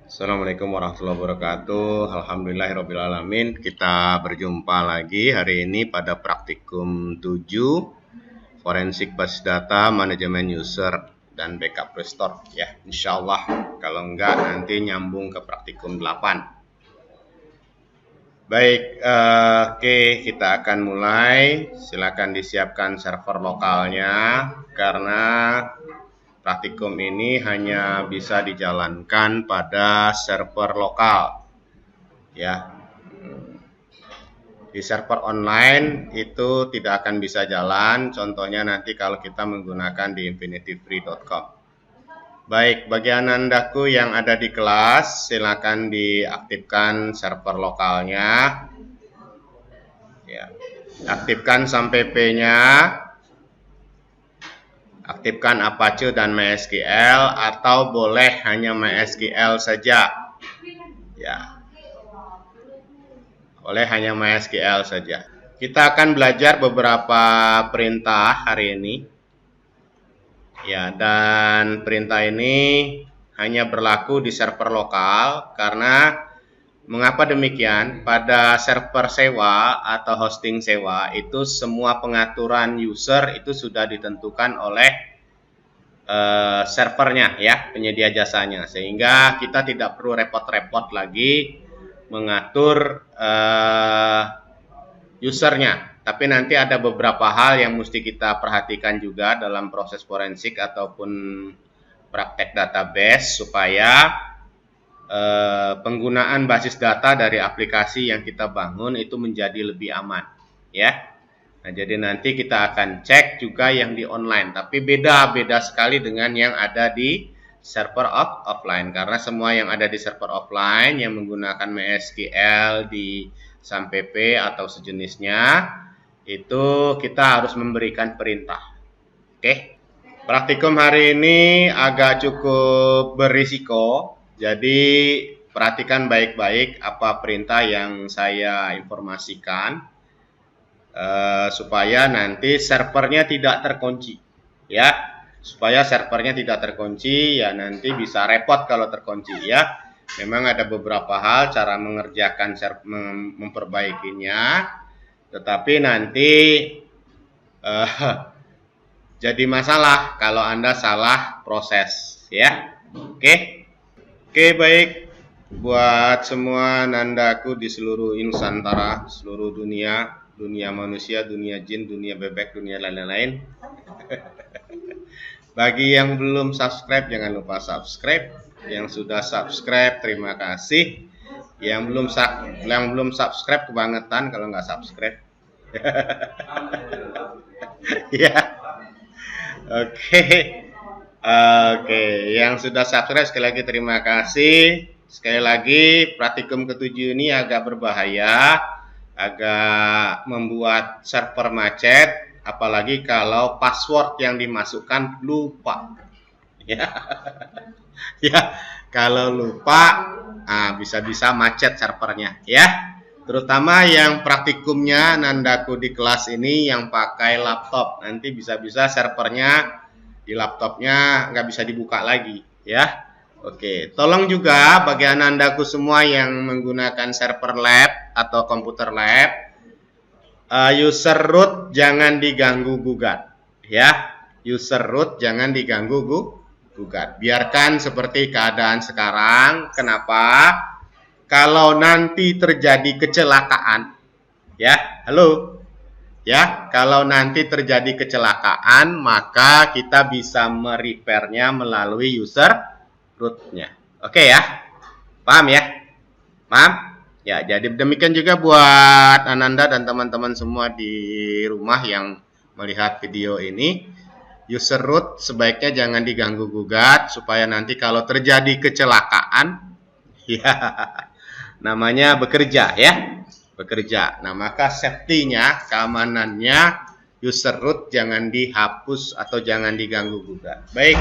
Assalamualaikum warahmatullahi wabarakatuh. Alhamdulillahirrabbilalamin. Kita berjumpa lagi hari ini pada praktikum 7 Forensik Basis Data, Manajemen User, dan Backup Restore ya. Insya Allah, kalau enggak nanti nyambung ke praktikum 8. Baik, oke, kita akan mulai. Silakan disiapkan server lokalnya karena praktikum ini hanya bisa dijalankan pada server lokal ya. Di server online itu tidak akan bisa jalan, contohnya nanti kalau kita menggunakan di infinityfree.com. Baik, bagi anandaku yang ada di kelas, silakan diaktifkan server lokalnya ya. Aktifkan SAMPP-nya, aktifkan Apache dan MySQL, atau boleh hanya MySQL saja ya. Boleh hanya MySQL saja. Kita akan belajar beberapa perintah hari ini ya, dan perintah ini hanya berlaku di server lokal. Karena mengapa demikian? Pada server sewa atau hosting sewa itu semua pengaturan user itu sudah ditentukan oleh servernya ya, penyedia jasanya, sehingga kita tidak perlu repot-repot lagi mengatur usernya. Tapi nanti ada beberapa hal yang mesti kita perhatikan juga dalam proses forensik ataupun praktek database supaya penggunaan basis data dari aplikasi yang kita bangun itu menjadi lebih aman ya. Nah, jadi nanti kita akan cek juga yang di online, tapi beda-beda sekali dengan yang ada di server offline, karena semua yang ada di server offline yang menggunakan MySQL di SAMPP atau sejenisnya itu kita harus memberikan perintah. Oke. Praktikum hari ini agak cukup berisiko, jadi perhatikan baik-baik apa perintah yang saya informasikan supaya nanti servernya tidak terkunci ya. Supaya servernya tidak terkunci ya, nanti bisa repot kalau terkunci ya. Memang ada beberapa hal cara mengerjakan memperbaikinya, tetapi nanti jadi masalah kalau Anda salah proses ya. Oke, baik. Buat semua nandaku di seluruh Nusantara, seluruh dunia, dunia manusia, dunia jin, dunia bebek, dunia lain-lain. Bagi yang belum subscribe, jangan lupa subscribe. Yang sudah subscribe, terima kasih. Yang belum subscribe, kebangetan kalau nggak subscribe. Ya, oke. Yang sudah subscribe sekali lagi terima kasih. Sekali lagi, praktikum ke-7 ini agak berbahaya, agak membuat server macet. Apalagi kalau password yang dimasukkan lupa ya. Ya, kalau lupa bisa-bisa macet servernya ya. Terutama yang praktikumnya nandaku di kelas ini yang pakai laptop, nanti bisa-bisa servernya di laptopnya nggak bisa dibuka lagi ya. Oke, tolong juga bagi anandaku semua yang menggunakan server lab atau komputer lab, user root jangan diganggu gugat ya. User root jangan diganggu gugat. Biarkan seperti keadaan sekarang. Kenapa? Kalau nanti terjadi kecelakaan ya, halo ya, kalau nanti terjadi kecelakaan maka kita bisa merepairnya melalui user rootnya. Oke ya, paham ya? Paham? Ya, jadi demikian juga buat Ananda dan teman-teman semua di rumah yang melihat video ini. User root sebaiknya jangan diganggu gugat supaya nanti kalau terjadi kecelakaan ya, namanya bekerja ya, bekerja. Nah, maka safety-nya, keamanannya, user root jangan dihapus atau jangan diganggu gugat. Baik,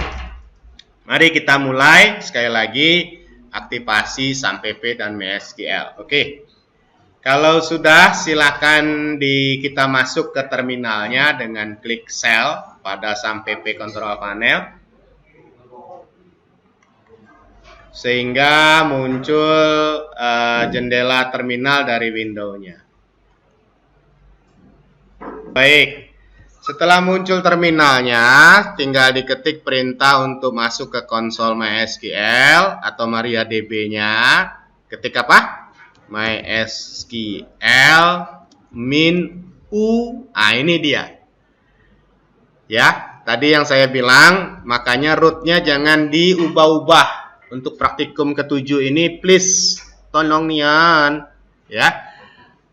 mari kita mulai. Sekali lagi, aktivasi SAMPP dan MySQL. Oke. Kalau sudah, silakan kita masuk ke terminalnya dengan klik Shell pada SAMPP Control Panel. sehingga muncul jendela terminal dari Windows-nya. Baik, setelah muncul terminalnya, tinggal diketik perintah untuk masuk ke konsol MySQL atau MariaDB-nya. Ketik apa? MySQL min u. Ah, ini dia. Ya, tadi yang saya bilang, makanya root-nya jangan diubah-ubah. Untuk praktikum ke-7 ini, please, tolong nian. Ya,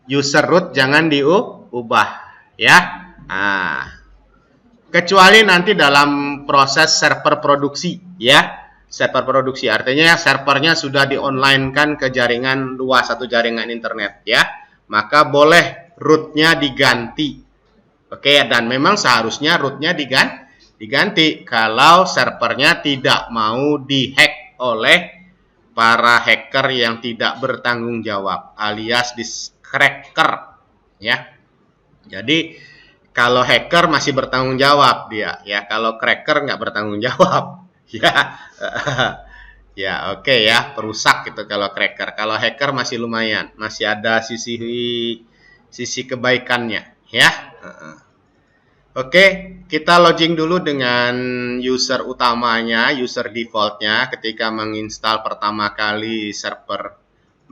user root jangan diubah. Ya, nah, kecuali nanti dalam proses server produksi. Ya, server produksi artinya servernya sudah di-online-kan ke jaringan luas, satu jaringan internet. Ya, maka boleh root-nya diganti. Oke, dan memang seharusnya root-nya diganti kalau servernya tidak mau dihack oleh para hacker yang tidak bertanggung jawab alias cracker. Ya, jadi kalau hacker masih bertanggung jawab dia, ya. Kalau cracker nggak bertanggung jawab, ya. Ya, oke ya, perusak gitu kalau cracker. Kalau hacker masih lumayan, masih ada sisi kebaikannya, ya. Oke, kita login dulu dengan user utamanya, user defaultnya ketika menginstal pertama kali server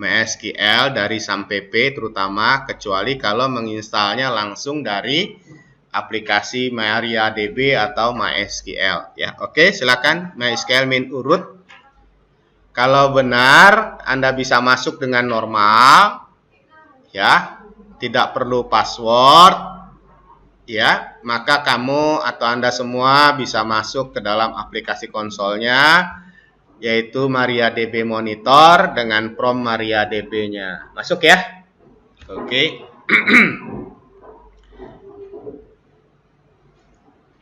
MySQL dari SAMPP terutama, kecuali kalau menginstalnya langsung dari aplikasi MariaDB atau MySQL. Ya, oke, silakan MySQL min urut. Kalau benar, Anda bisa masuk dengan normal, ya, tidak perlu password. Ya, maka kamu atau Anda semua bisa masuk ke dalam aplikasi konsolnya, yaitu MariaDB Monitor dengan prompt MariaDB-nya. Masuk ya? Oke.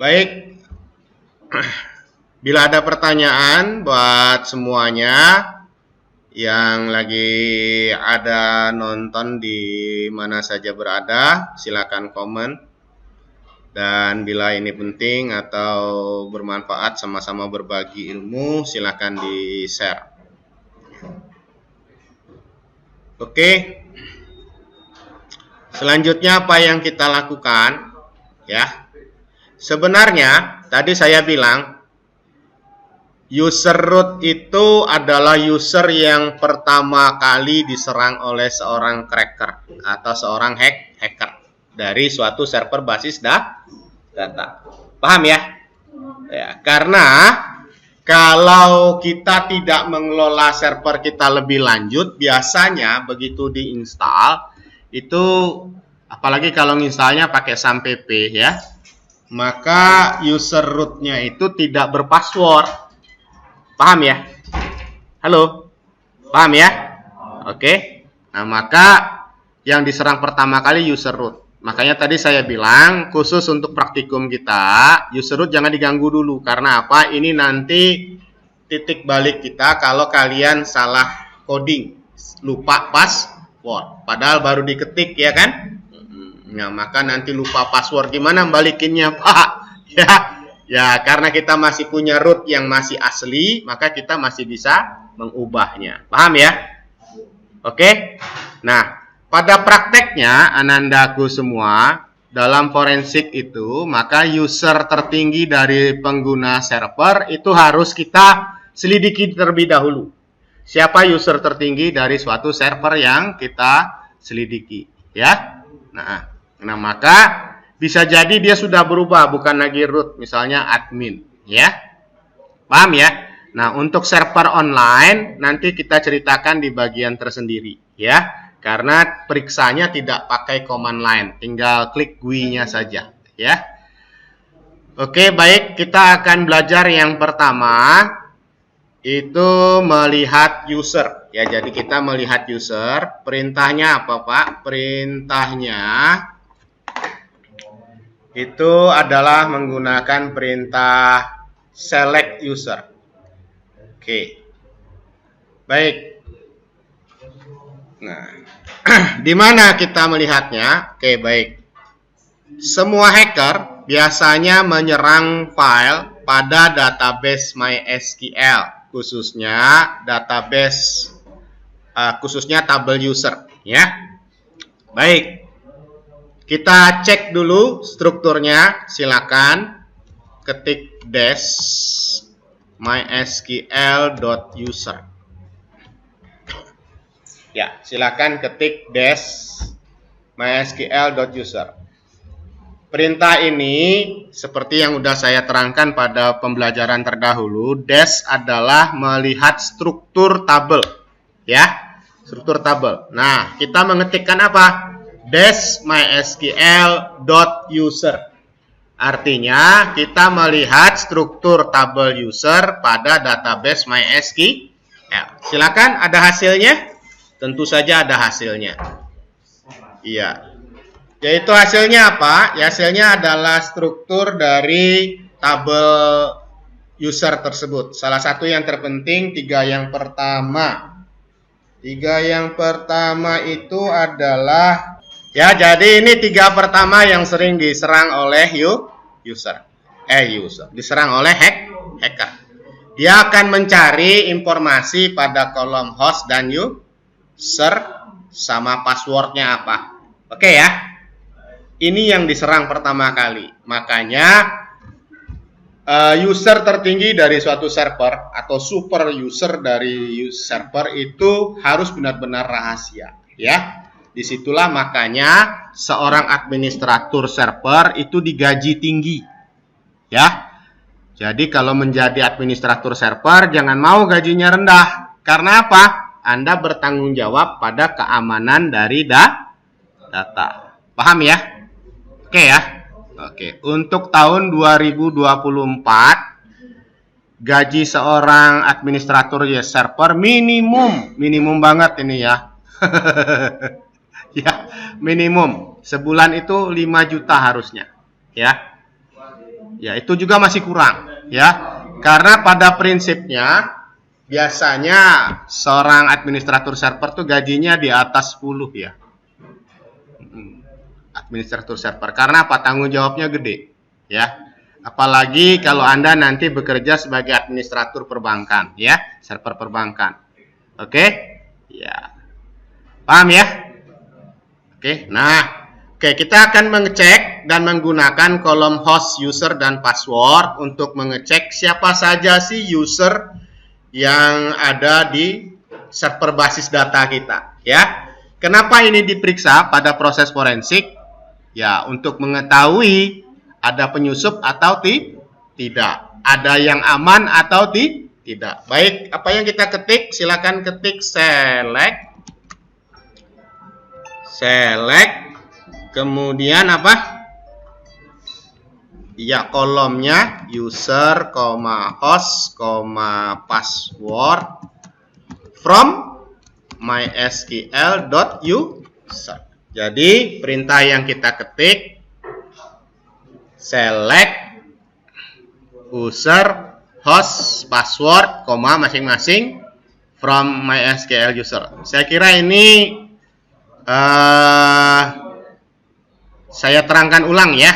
Baik. Bila ada pertanyaan buat semuanya yang lagi ada nonton di mana saja berada, silakan komen. Dan bila ini penting atau bermanfaat, sama-sama berbagi ilmu, silakan di-share. Oke. Selanjutnya apa yang kita lakukan? Ya. Sebenarnya tadi saya bilang user root itu adalah user yang pertama kali diserang oleh seorang cracker atau seorang hacker dari suatu server basis data. Paham ya? Ya, karena kalau kita tidak mengelola server kita lebih lanjut, biasanya begitu diinstal itu, apalagi kalau installnya pakai SAMPP ya, maka user root-nya itu tidak berpassword. Paham ya? Halo? Paham ya? Oke. Nah, maka yang diserang pertama kali user root. Makanya tadi saya bilang khusus untuk praktikum kita, user root jangan diganggu dulu. Karena apa? Ini nanti titik balik kita kalau kalian salah coding, lupa password. Padahal baru diketik ya kan? Nah, maka nanti lupa password, gimana balikinnya, Pak? Ya, karena kita masih punya root yang masih asli, maka kita masih bisa mengubahnya. Paham ya? Oke? Nah, pada prakteknya, anandaku semua, dalam forensik itu, maka user tertinggi dari pengguna server itu harus kita selidiki terlebih dahulu. Siapa user tertinggi dari suatu server yang kita selidiki, ya? Nah, maka bisa jadi dia sudah berubah, bukan lagi root, misalnya admin, ya? Paham ya? Nah, untuk server online nanti kita ceritakan di bagian tersendiri, ya. Karena periksanya tidak pakai command line, tinggal klik GUI-nya saja, ya. Oke, baik, kita akan belajar yang pertama itu melihat user, ya. Jadi kita melihat user, perintahnya apa, Pak? Perintahnya itu adalah menggunakan perintah select user. Oke. Baik. Nah, di mana kita melihatnya? Oke, baik. Semua hacker biasanya menyerang file pada database MySQL khususnya database, khususnya tabel user, ya. Baik, kita cek dulu strukturnya. Silakan ketik dash mysql.user. Ya, silakan ketik dash mysql.user. Perintah ini seperti yang sudah saya terangkan pada pembelajaran terdahulu, dash adalah melihat struktur tabel, ya, struktur tabel. Nah, kita mengetikkan apa? Dash mysql.user. Artinya kita melihat struktur tabel user pada database MySQL. Silakan, ada hasilnya? Tentu saja ada hasilnya. Iya. Yaitu hasilnya apa? Ya, hasilnya adalah struktur dari tabel user tersebut. Salah satu yang terpenting, 3 yang pertama. 3 yang pertama itu adalah, ya, jadi ini 3 pertama yang sering diserang oleh user. Diserang oleh hacker. Dia akan mencari informasi pada kolom host dan user sama passwordnya apa. Oke ya. Ini yang diserang pertama kali. Makanya user tertinggi dari suatu server atau super user dari server itu harus benar-benar rahasia, ya. Disitulah makanya seorang administrator server itu digaji tinggi, ya. Jadi kalau menjadi administrator server jangan mau gajinya rendah. Karena apa? Anda bertanggung jawab pada keamanan dari data. Paham ya? Oke ya. Oke, untuk tahun 2024 gaji seorang administrator server minimum banget ini ya. Ya, minimum. Sebulan itu 5 juta harusnya, ya. Ya, itu juga masih kurang, ya. Karena pada prinsipnya biasanya seorang administrator server tuh gajinya di atas 10 ya. Administrator server, karena apa? Tanggung jawabnya gede, ya. Apalagi kalau Anda nanti bekerja sebagai administrator perbankan, ya, server perbankan. Oke? Ya. Paham ya? Oke. Nah, kita akan mengecek dan menggunakan kolom host, user, dan password untuk mengecek siapa saja sih user yang ada di server basis data kita, ya. Kenapa ini diperiksa pada proses forensik? Ya, untuk mengetahui ada penyusup atau tidak, ada yang aman atau tidak. Baik, apa yang kita ketik? Silakan ketik select, kemudian apa? Ya, kolomnya user, host, password from mysql.user. Jadi perintah yang kita ketik select user, host, password, masing-masing from MySQL user. Saya kira ini saya terangkan ulang ya.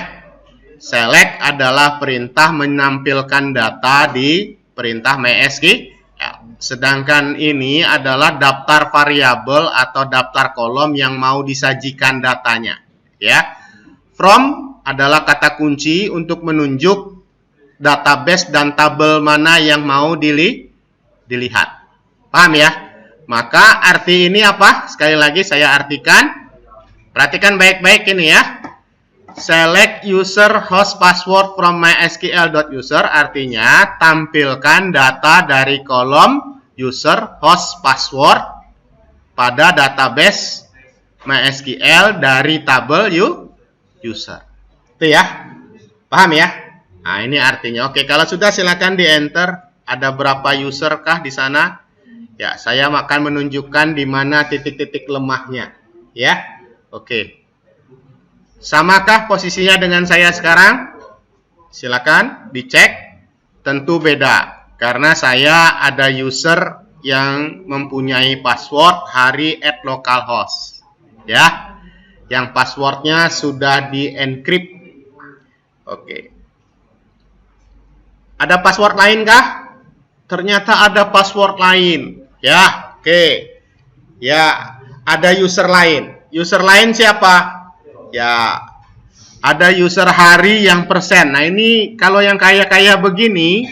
Select adalah perintah menampilkan data di perintah MySQL. Sedangkan ini adalah daftar variabel atau daftar kolom yang mau disajikan datanya, ya. From adalah kata kunci untuk menunjuk database dan tabel mana yang mau dilihat. Paham ya? Maka arti ini apa? Sekali lagi saya artikan. Perhatikan baik-baik ini ya. Select user, host, password from mysql.user artinya tampilkan data dari kolom user, host, password pada database MySQL dari tabel user. Itu ya. Paham ya? Nah, ini artinya. Oke, kalau sudah silakan di enter. Ada berapa user kah di sana? Ya, saya akan menunjukkan di mana titik-titik lemahnya. Ya. Oke. Samakah posisinya dengan saya sekarang? Silakan dicek. Tentu beda. Karena saya ada user yang mempunyai password hari @localhost. Ya. Yang passwordnya sudah di-encrypt. Oke. Ada password lain kah? ternyata ada password lain. Ya, oke. Ya, ada user lain. User lain siapa? Ya, ada user hari yang persen. Nah, ini kalau yang kaya-kaya begini,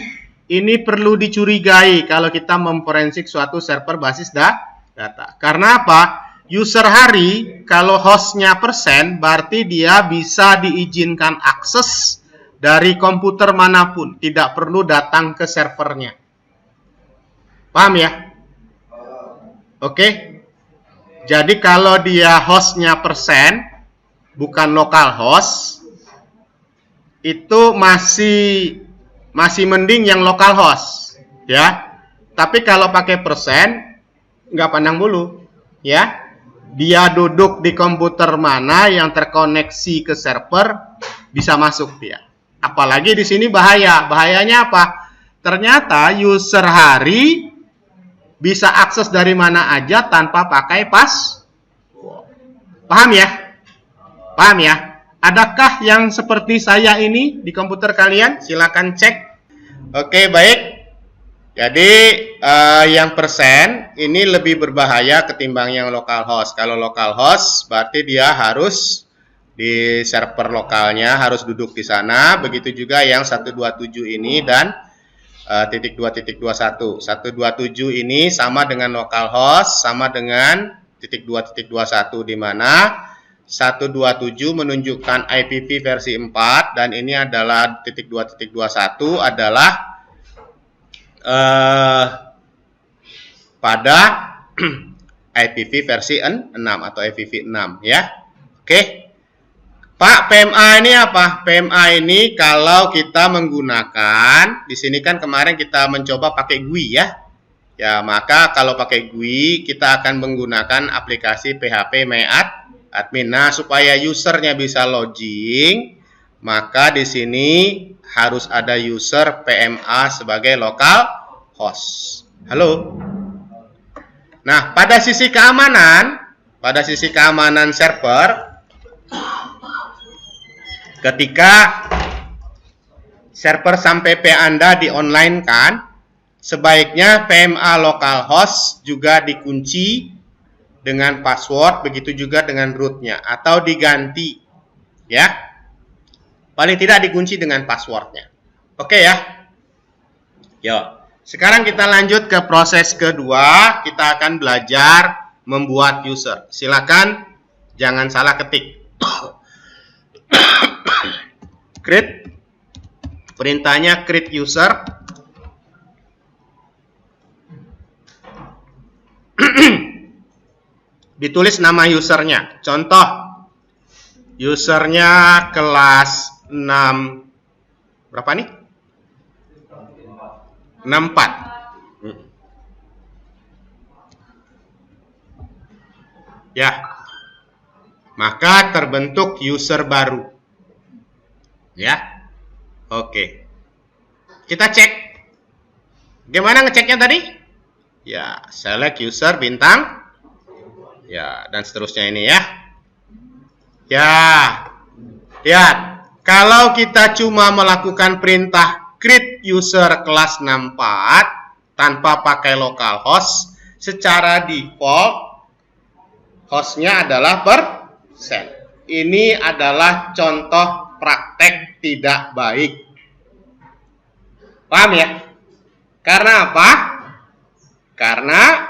ini perlu dicurigai kalau kita memforensik suatu server basis data. Karena apa? User hari, kalau hostnya persen, berarti dia bisa diizinkan akses dari komputer manapun. Tidak perlu datang ke servernya. Paham ya? Oke? Jadi kalau dia hostnya persen, bukan lokal host, itu masih mending yang lokal host. Ya. Tapi kalau pakai persen, nggak pandang bulu. Ya. Dia duduk di komputer mana yang terkoneksi ke server, bisa masuk dia. Apalagi di sini bahaya. Bahayanya apa? Ternyata user hari bisa akses dari mana aja tanpa pakai password. Paham ya? Paham ya? Adakah yang seperti saya ini di komputer kalian? Silakan cek. Oke, baik. Jadi yang persen ini lebih berbahaya ketimbang yang localhost. Kalau localhost berarti dia harus di server lokalnya, harus duduk di sana. Begitu juga yang 127 ini dan titik 2.21. 127 ini sama dengan localhost, sama dengan titik 2.21, di mana 127 menunjukkan IPv versi 4 dan ini adalah titik 2.21 adalah pada IPv versi 6 atau IPv 6 ya. Oke. Pak, PMA ini apa? PMA ini kalau kita menggunakan, di sini kan kemarin kita mencoba pakai GUI ya. Ya, maka kalau pakai GUI kita akan menggunakan aplikasi PHP MyAdmin. Nah, supaya usernya bisa login, maka di sini harus ada user PMA sebagai lokal host. Halo. Nah, pada sisi keamanan server, ketika server sampai P Anda di online kan, sebaiknya PMA localhost juga dikunci dengan password, begitu juga dengan rootnya, atau diganti ya. Paling tidak dikunci dengan passwordnya. Oke ya. Yuk. Sekarang kita lanjut ke proses kedua. Kita akan belajar membuat user. Silakan jangan salah ketik. Create. Perintahnya create user. Ditulis nama usernya. Contoh. Usernya kelas 6 berapa nih? 64. Ya. Maka terbentuk user baru. Ya. Oke. Kita cek. Gimana ngeceknya tadi? Ya, select user bintang. Ya, dan seterusnya ini ya. Ya. Lihat. Kalau kita cuma melakukan perintah create user kelas 64 tanpa pakai localhost, secara default hostnya adalah persen. Ini adalah contoh praktek tidak baik. Paham ya? Karena apa? Karena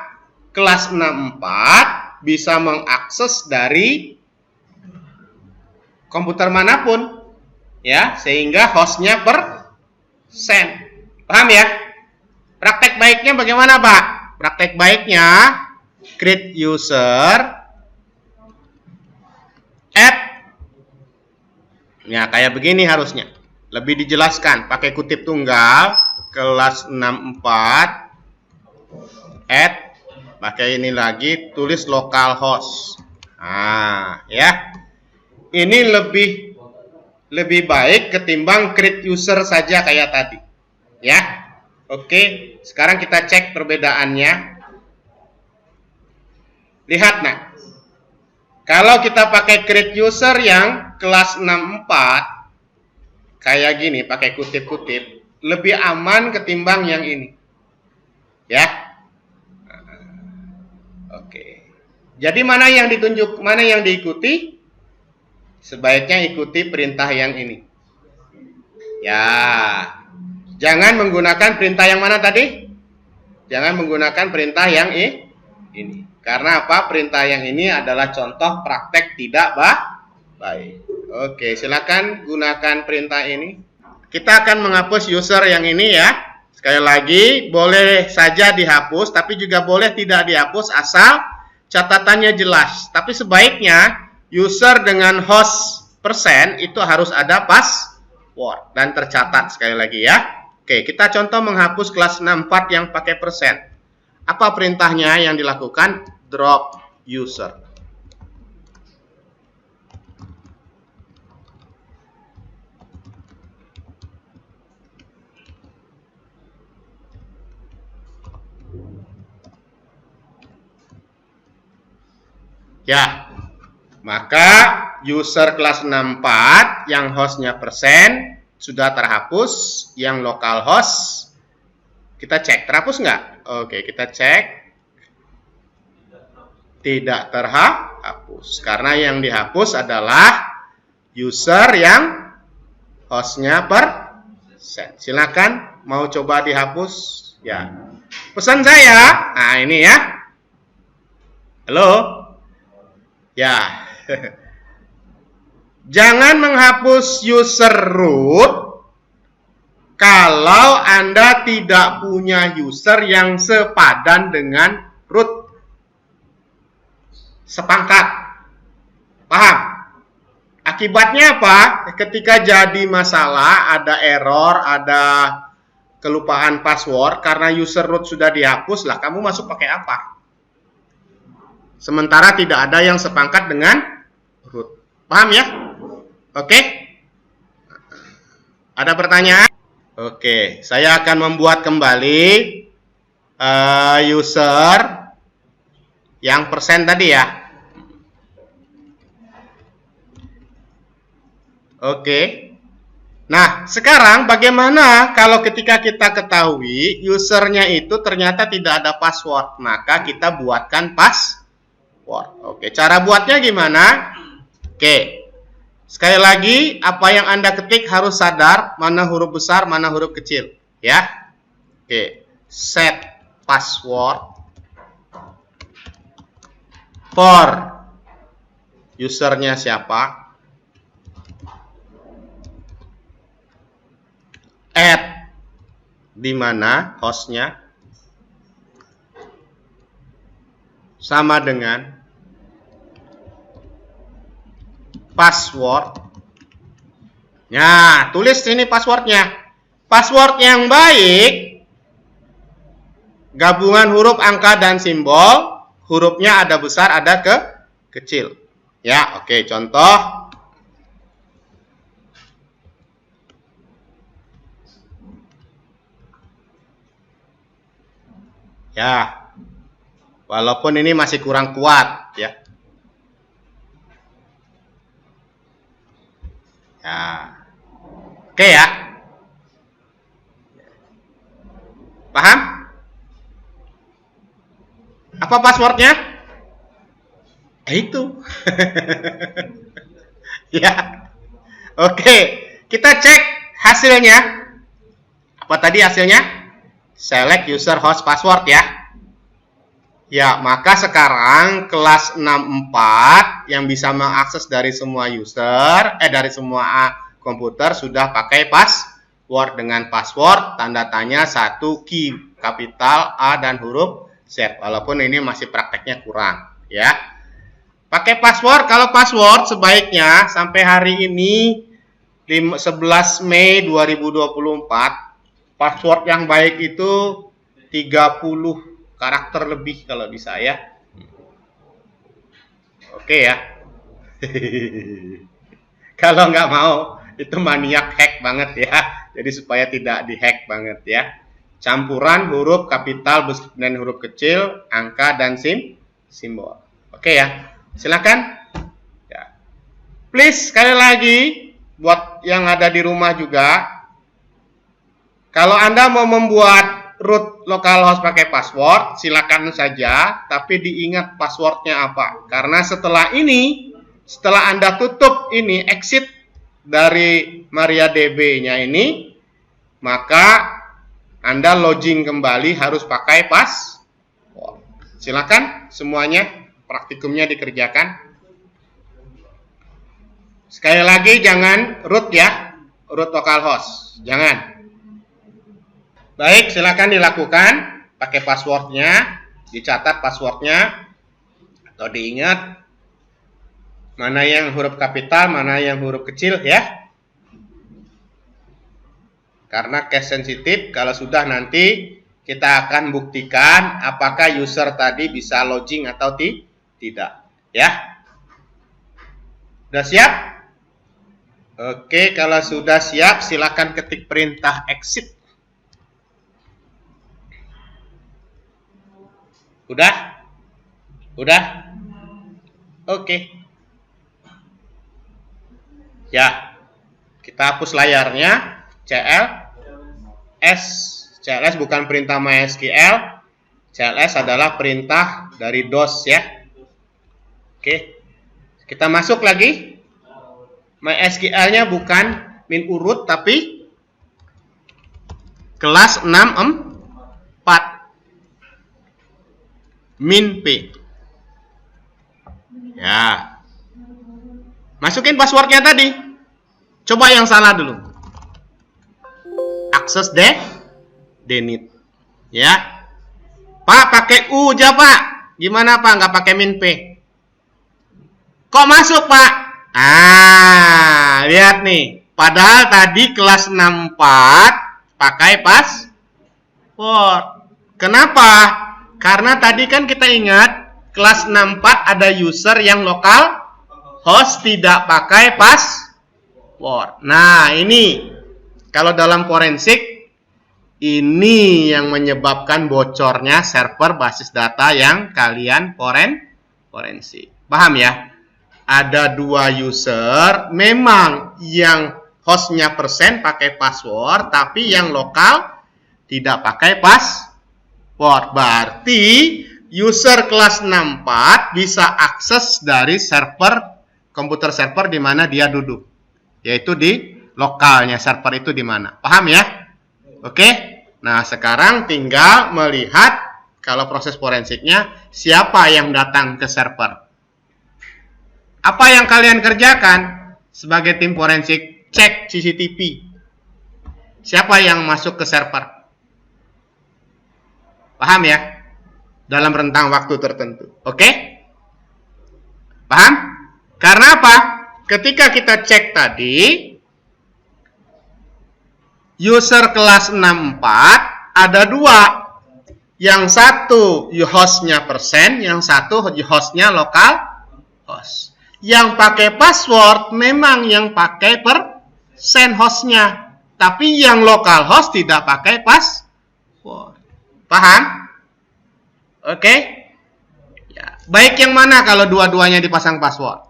kelas 64 bisa mengakses dari komputer manapun. Ya, sehingga hostnya persen. Paham ya? Praktek baiknya bagaimana, Pak? Praktek baiknya create user add. Ya, kayak begini harusnya. Lebih dijelaskan pakai kutip tunggal kelas 64 add, pakai ini lagi tulis localhost. Nah, ya. Ini lebih baik ketimbang create user saja kayak tadi. Ya. Oke, sekarang kita cek perbedaannya. Lihat nah. Kalau kita pakai create user yang kelas 64 kayak gini pakai kutip-kutip, lebih aman ketimbang yang ini. Ya. Oke. Jadi mana yang ditunjuk, mana yang diikuti? Sebaiknya ikuti perintah yang ini. Ya. Jangan menggunakan perintah yang mana tadi? Jangan menggunakan perintah yang ini. Karena apa? Perintah yang ini adalah contoh praktek tidak baik. Oke, silakan gunakan perintah ini. Kita akan menghapus user yang ini ya. Sekali lagi, boleh saja dihapus, tapi juga boleh tidak dihapus asal catatannya jelas. Tapi sebaiknya user dengan host persen itu harus ada password dan tercatat sekali lagi ya. Oke, kita contoh menghapus kelas 64 yang pakai persen. Apa perintahnya yang dilakukan? Drop user. Ya, maka user kelas 64 yang hostnya persen sudah terhapus, yang localhost kita cek terhapus nggak? Oke, kita cek tidak terhapus karena yang dihapus adalah user yang hostnya persen. Silakan mau coba dihapus ya. Pesan saya, nah ini ya. Halo, ya. Jangan menghapus user root kalau Anda tidak punya user yang sepadan dengan root. Sepangkat. Paham? Akibatnya apa? Ketika jadi masalah, ada error, ada kelupaan password, karena user root sudah dihapus, lah kamu masuk pakai apa? Sementara tidak ada yang sepangkat dengan root. Paham ya? Oke? Ada pertanyaan? Oke, saya akan membuat kembali user yang persen tadi ya. Oke. Nah, sekarang bagaimana kalau ketika kita ketahui usernya itu ternyata tidak ada password, maka kita buatkan password. Oke, cara buatnya gimana? Oke. Sekali lagi, apa yang Anda ketik harus sadar mana huruf besar, mana huruf kecil, ya. Oke, set password for usernya siapa, add di mana hostnya, sama dengan password. Nah, tulis ini passwordnya. Password yang baik, gabungan huruf, angka, dan simbol. Hurufnya ada besar, ada kecil. Ya, oke. Contoh. Ya, walaupun ini masih kurang kuat, ya. Ya. Oke ya. Paham? Apa passwordnya? Itu. Ya. Oke. Kita cek hasilnya. Apa tadi hasilnya? Select user host password ya. Ya, maka sekarang kelas 64 yang bisa mengakses dari semua user, dari semua komputer sudah pakai password dengan password tanda tanya 1 key kapital A dan huruf Z. Walaupun ini masih prakteknya kurang, ya. Pakai password, kalau password sebaiknya sampai hari ini 11 Mei 2024 password yang baik itu 30 karakter lebih kalau bisa ya. Oke ya. Kalau nggak mau, itu maniak hack banget ya. Jadi supaya tidak dihack banget ya. Campuran huruf kapital dan huruf kecil, angka dan simbol. Oke ya. Silakan. Ya. Please sekali lagi buat yang ada di rumah juga. Kalau Anda mau membuat root localhost pakai password, silakan saja, tapi diingat passwordnya apa. Karena setelah ini, setelah Anda tutup ini, exit dari MariaDB-nya ini, maka Anda login kembali harus pakai password. Silakan semuanya, praktikumnya dikerjakan. Sekali lagi, jangan root ya, root localhost, jangan. Baik, silakan dilakukan, pakai passwordnya, dicatat passwordnya, atau diingat mana yang huruf kapital, mana yang huruf kecil ya. Karena case sensitif, kalau sudah nanti kita akan buktikan apakah user tadi bisa login atau tidak ya. Sudah siap? Oke, kalau sudah siap silakan ketik perintah exit. Udah? Udah? Oke. Ya. Kita hapus layarnya. CLS bukan perintah MySQL. CLS adalah perintah dari DOS ya. Oke. Kita masuk lagi. MySQL-nya bukan min urut tapi kelas 6.4. min P. Ya. Masukin passwordnya tadi. Coba yang salah dulu. Akses denit. Ya. Pak, pakai U aja, Pak. Gimana, Pak? Nggak pakai min P. Kok masuk, Pak? Lihat nih. Padahal tadi kelas 64 pakai password. Kenapa? Karena tadi kan kita ingat kelas 64 ada user yang lokal host tidak pakai password. Nah, ini kalau dalam forensik ini yang menyebabkan bocornya server basis data yang kalian forensik. Paham ya? Ada dua user, memang yang hostnya persen pakai password, tapi yang lokal tidak pakai password. Berarti user kelas 64 bisa akses dari komputer server di mana dia duduk, yaitu di lokalnya server itu di mana. Paham ya? Oke. Nah, sekarang tinggal melihat kalau proses forensiknya siapa yang datang ke server. Apa yang kalian kerjakan sebagai tim forensik? Cek CCTV. Siapa yang masuk ke server? Paham ya? Dalam rentang waktu tertentu. Oke? Paham? Karena apa? Ketika kita cek tadi, user kelas 64 ada dua. Yang satu hostnya persen, yang satu hostnya lokal host. Yang pakai password memang yang pakai persen hostnya. Tapi yang lokal host tidak pakai password. Paham? Oke? Ya. Baik yang mana kalau dua-duanya dipasang password?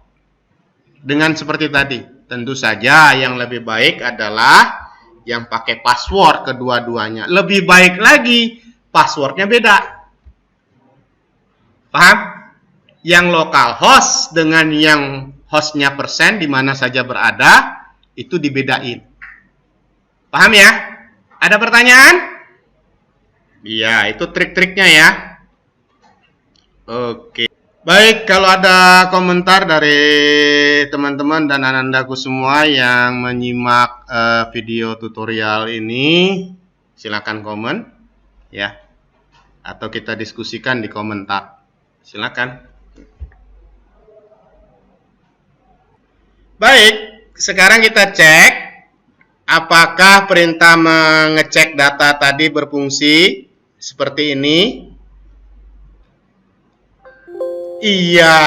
Dengan seperti tadi. Tentu saja yang lebih baik adalah yang pakai password kedua-duanya. Lebih baik lagi, passwordnya beda. Paham? Yang lokal host dengan yang hostnya persen di mana saja berada, itu dibedain. Paham ya? Ada pertanyaan? Iya, itu trik-triknya ya. Oke. Baik, kalau ada komentar dari teman-teman dan anandaku semua yang menyimak video tutorial ini, silakan komen ya. Atau kita diskusikan di komentar. Silakan. Baik, sekarang kita cek apakah perintah mengecek data tadi berfungsi seperti ini. Iya,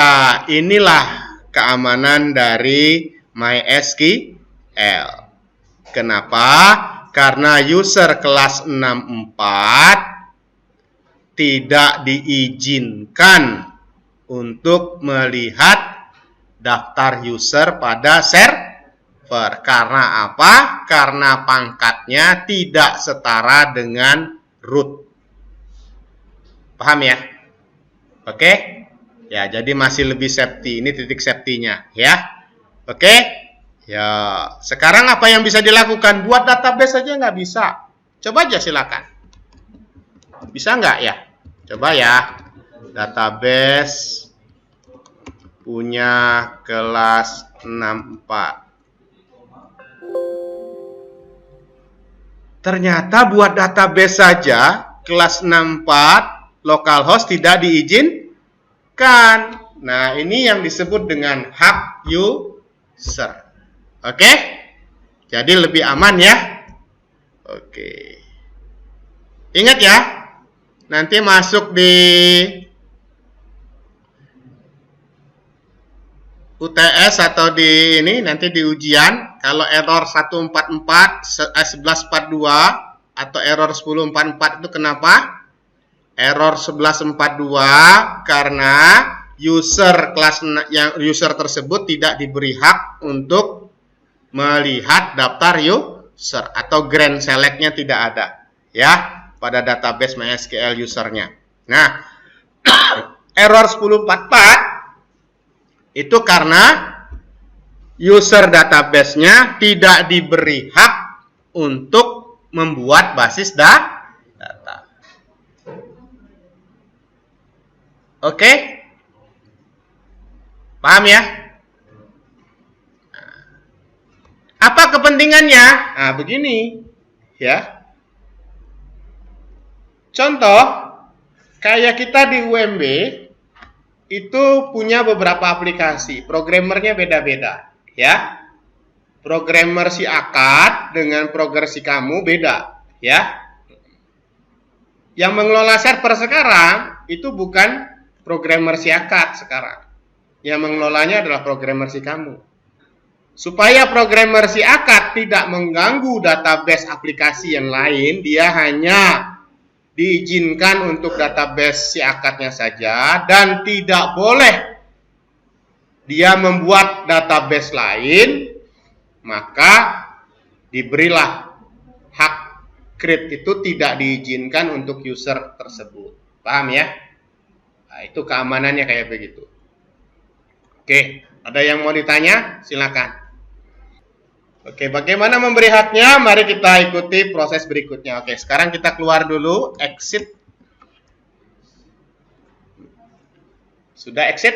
inilah keamanan dari MySQL. Kenapa? Karena user kelas 64 tidak diizinkan untuk melihat daftar user pada server. Karena apa? Karena pangkatnya tidak setara dengan root. Paham ya? Oke? Ya, jadi masih lebih safety. Ini titik safety-nya, ya. Oke? Ya, sekarang apa yang bisa dilakukan? Buat database saja nggak bisa. Coba aja silakan. Bisa nggak ya? Coba ya. Database punya kelas 64. Ternyata buat database saja kelas 64 localhost tidak diizinkan. Nah, ini yang disebut dengan hak user. Oke? Jadi lebih aman ya. Oke. Ingat ya, nanti masuk di UTS atau di ini nanti di ujian, kalau error 144, 1142 atau error 1044 itu kenapa? Error 1142 karena user tersebut tidak diberi hak untuk melihat daftar user atau grand select-nya tidak ada ya pada database MySQL usernya. Nah, error 1044 itu karena user database-nya tidak diberi hak untuk membuat basis data. Oke? Paham ya? Apa kepentingannya? Nah, begini. Ya. Contoh, kayak kita di UMB, itu punya beberapa aplikasi, programmernya beda-beda, ya. Programmer si Akad dengan programmer si kamu beda, ya. Yang mengelola server sekarang itu bukan programmer si Akad sekarang. Yang mengelolanya adalah programmer si kamu. Supaya programmer si Akad tidak mengganggu database aplikasi yang lain, dia hanya diizinkan untuk database si akadnya saja dan tidak boleh dia membuat database lain, maka diberilah hak create itu tidak diizinkan untuk user tersebut. Paham ya? Nah, itu keamanannya kayak begitu. Oke, ada yang mau ditanya? Silakan. Oke, bagaimana memberi haknya? Mari kita ikuti proses berikutnya. Oke, sekarang kita keluar dulu, exit. Sudah exit?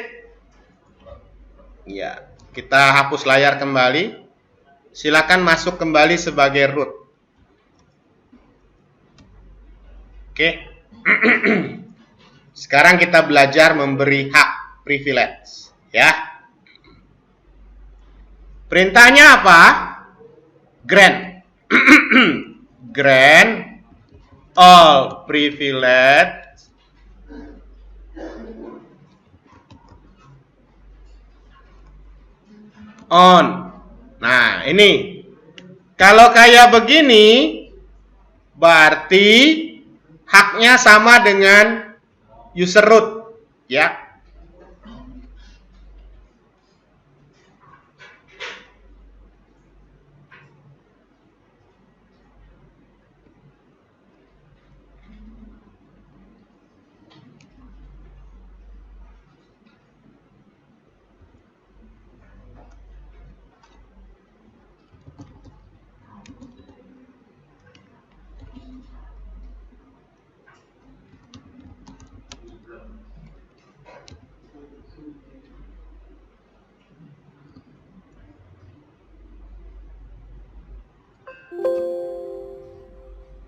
Ya, kita hapus layar kembali. Silakan masuk kembali sebagai root. Oke. Sekarang kita belajar memberi hak privilege, ya. Perintahnya apa? Grant. Grant all privilege on. Nah, ini. Kalau kayak begini, berarti haknya sama dengan user root, ya.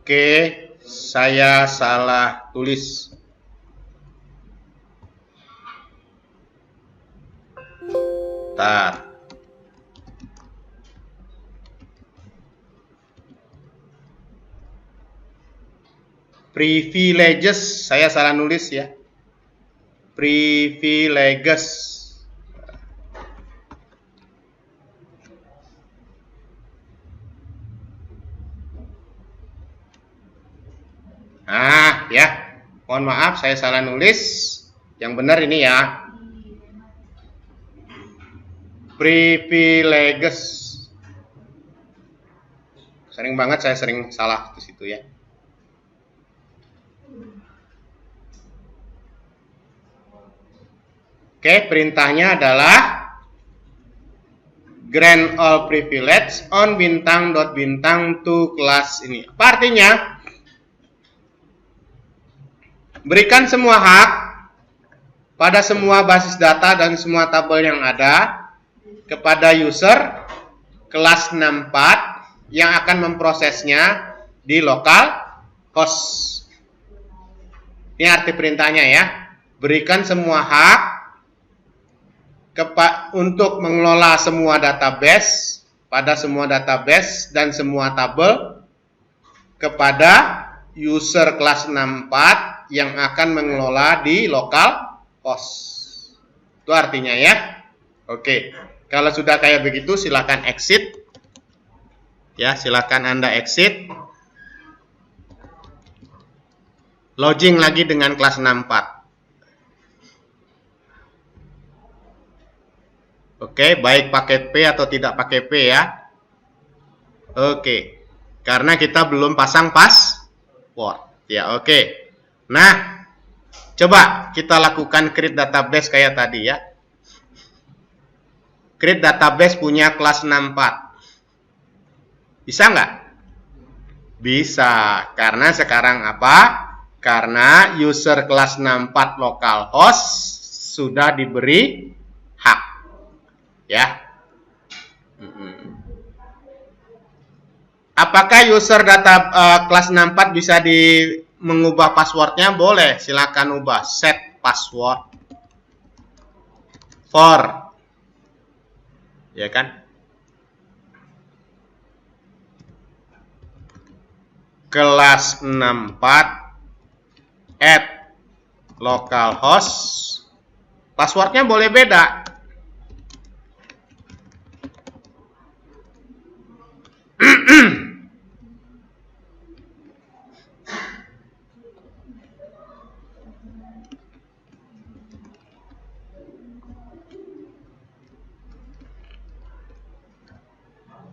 Oke, saya salah tulis. Bentar. Privileges, saya salah nulis ya. Privileges. Nah, ya. Mohon maaf saya salah nulis. Yang benar ini ya. Privileges. Sering banget saya sering salah di situ ya. Oke, perintahnya adalah grant all privilege on bintang.bintang to kelas ini. Apa artinya? Berikan semua hak pada semua basis data dan semua tabel yang ada kepada user kelas 64 yang akan memprosesnya di lokal host. Ini arti perintahnya ya. Berikan semua hak untuk mengelola semua database pada semua database dan semua tabel kepada user kelas 64 yang akan mengelola di lokal host. Itu artinya ya. Oke. Kalau sudah kayak begitu silakan exit. Ya, silakan Anda exit. Login lagi dengan kelas 64. Oke, baik pakai P atau tidak pakai P ya. Oke. Karena kita belum pasang password. Ya, oke. Nah, coba kita lakukan create database kayak tadi ya. Create database punya kelas 64. Bisa nggak? Bisa. Karena sekarang apa? Karena user kelas 64 localhost sudah diberi hak. Ya. Apakah user data kelas 64 bisa mengubah passwordnya? Boleh, silakan ubah. Set password for, ya kan? Kelas 64 at localhost. Passwordnya boleh beda.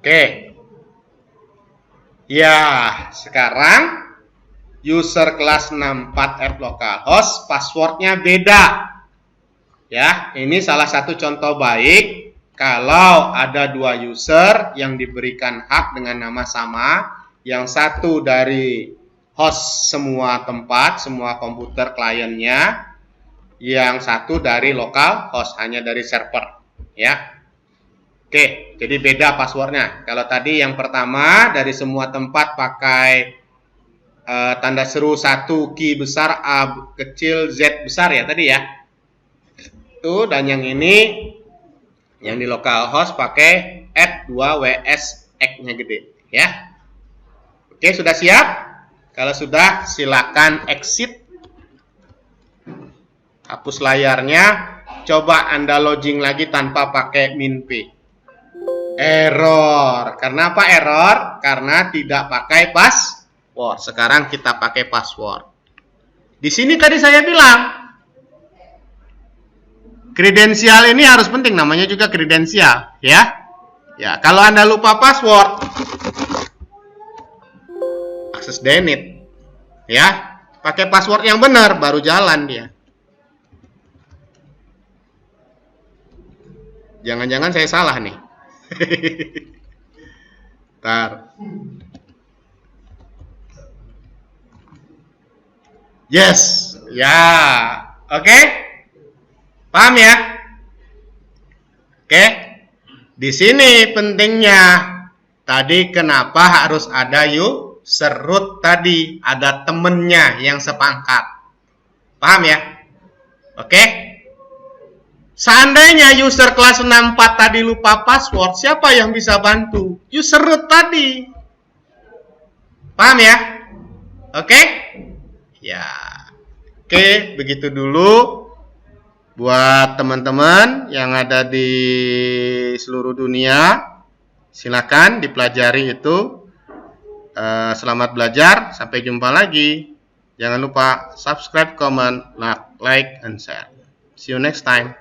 Oke. Ya, sekarang user kelas 64 at localhost passwordnya beda. Ya, ini salah satu contoh baik kalau ada dua user yang diberikan hak dengan nama sama, yang satu dari host semua tempat, semua komputer kliennya, yang satu dari lokal host, hanya dari server, ya. Oke, jadi beda passwordnya. Kalau tadi yang pertama dari semua tempat pakai tanda seru 1 key besar A kecil Z besar ya tadi ya. Itu, dan yang ini yang di localhost pakai @2 WS X-nya gede ya. Oke, sudah siap? Kalau sudah silakan exit. Hapus layarnya. Coba Anda login lagi tanpa pakai min P. Error. Karena apa error? Karena tidak pakai password. Sekarang kita pakai password. Di sini tadi saya bilang kredensial ini harus penting, namanya juga kredensial, ya. Ya, kalau Anda lupa password, akses denied. Ya, pakai password yang benar baru jalan dia. Jangan-jangan saya salah nih. Ntar. Yes, ya, oke, paham ya? Oke, di sini pentingnya tadi kenapa harus ada user root tadi, ada temennya yang sepangkat, paham ya? Oke. Seandainya user kelas 64 tadi lupa password, siapa yang bisa bantu? User root tadi. Paham ya? Oke? Ya. Oke, begitu dulu. Buat teman-teman yang ada di seluruh dunia, silakan dipelajari itu. Selamat belajar. Sampai jumpa lagi. Jangan lupa subscribe, comment, like, and share. See you next time.